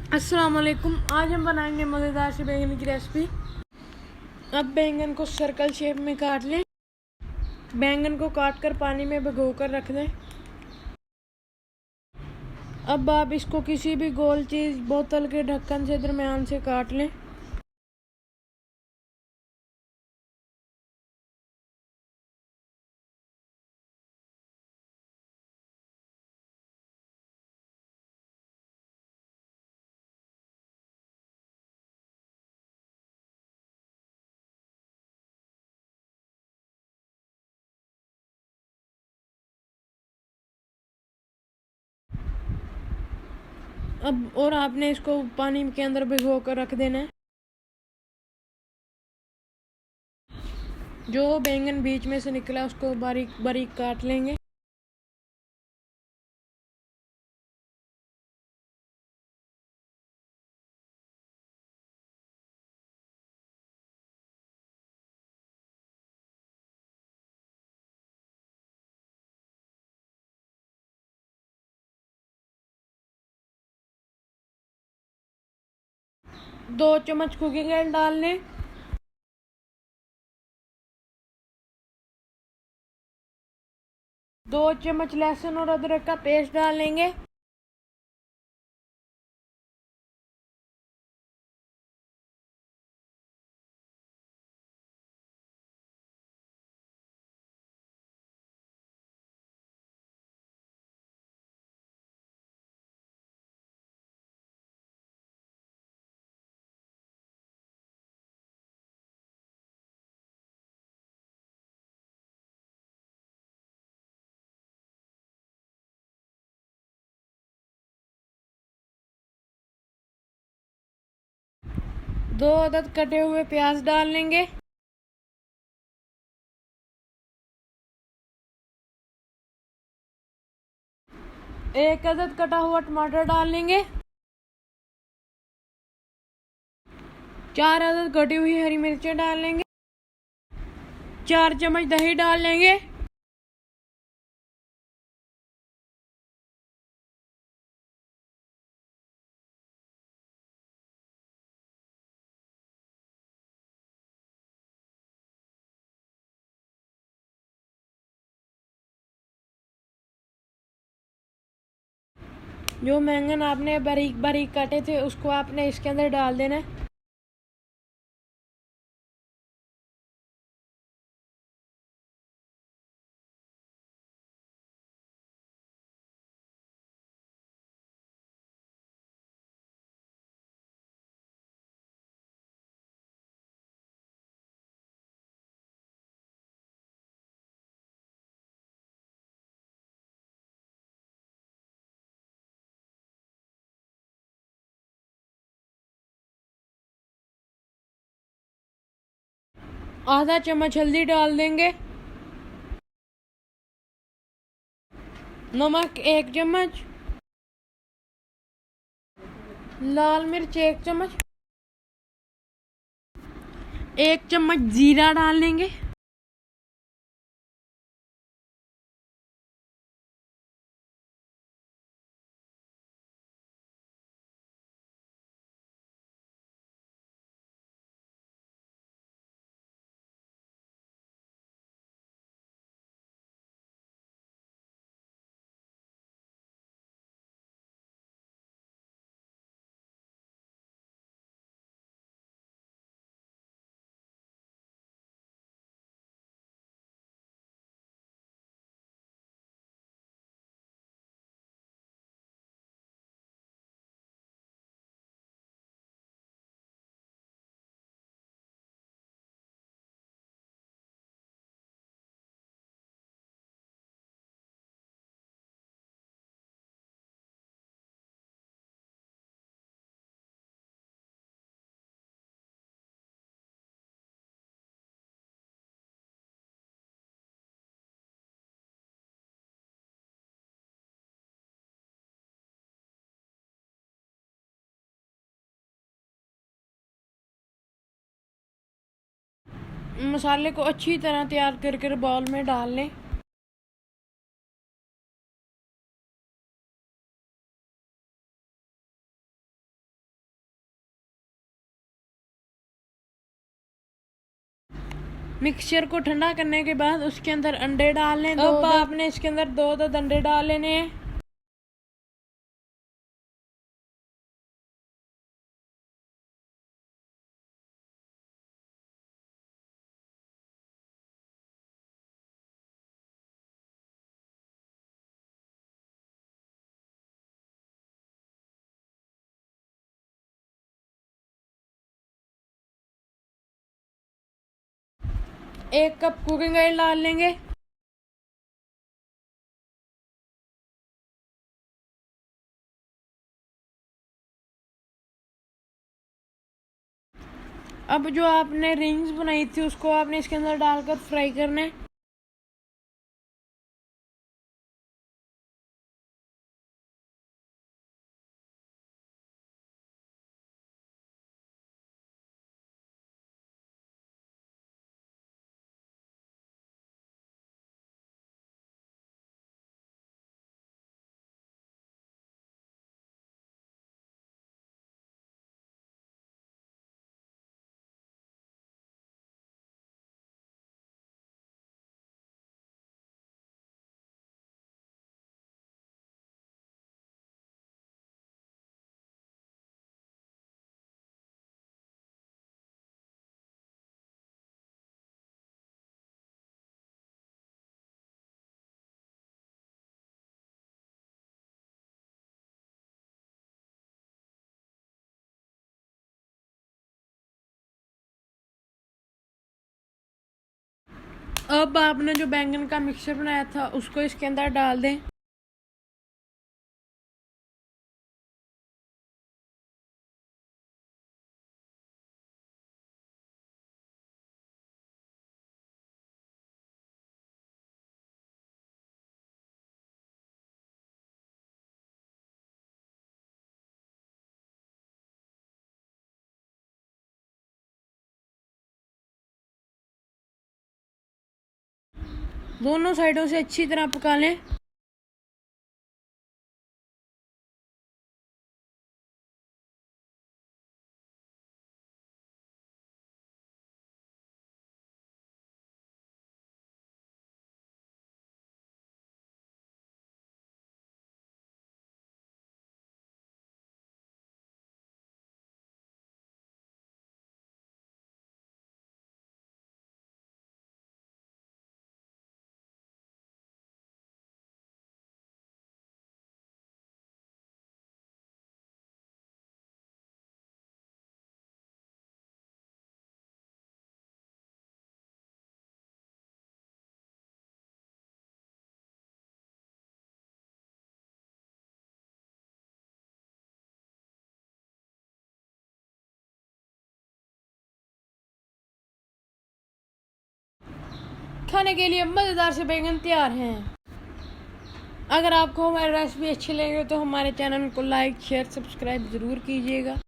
अस्सलाम वालेकुम। आज हम बनाएंगे मज़ेदार सी बैंगन की रेसिपी। अब बैंगन को सर्कल शेप में काट लें। बैंगन को काट कर पानी में भिगो कर रख दें। अब आप इसको किसी भी गोल चीज़ बोतल के ढक्कन से दरमियान से काट लें। अब और आपने इसको पानी के अंदर भिगो कर रख देना है। जो बैंगन बीच में से निकला उसको बारीक बारीक काट लेंगे। दो चम्मच कुकिंग ऑयल डाल लें। दो चम्मच लहसुन और अदरक का पेस्ट डाल लेंगे। दो अदद कटे हुए प्याज डाल लेंगे। एक अदद कटा हुआ टमाटर डाल लेंगे। 4 अदद कटी हुई हरी मिर्चें डाल लेंगे। 4 चम्मच दही डाल लेंगे। जो बैंगन आपने बारीक बारीक काटे थे उसको आपने इसके अंदर डाल देना है। आधा चम्मच हल्दी डाल देंगे। नमक 1 चम्मच। लाल मिर्च 1 चम्मच। 1 चम्मच जीरा डाल लेंगे। मसाले को अच्छी तरह तैयार कर बाउल में डाल लें। मिक्सचर को ठंडा करने के बाद उसके अंदर अंडे डालने। अब आपने इसके अंदर दो अंडे डाल लेने हैं। एक कप कुकिंग ऑयल डाल लेंगे। अब जो आपने रिंग्स बनाई थी उसको आपने इसके अंदर डालकर फ्राई करना है। अब आपने जो बैंगन का मिक्सचर बनाया था उसको इसके अंदर डाल दें। दोनों साइडों से अच्छी तरह पका लें। खाने के लिए मज़ेदार से बैंगन तैयार हैं। अगर आपको हमारी रेसिपी अच्छी लगे तो हमारे चैनल को लाइक शेयर सब्सक्राइब ज़रूर कीजिएगा।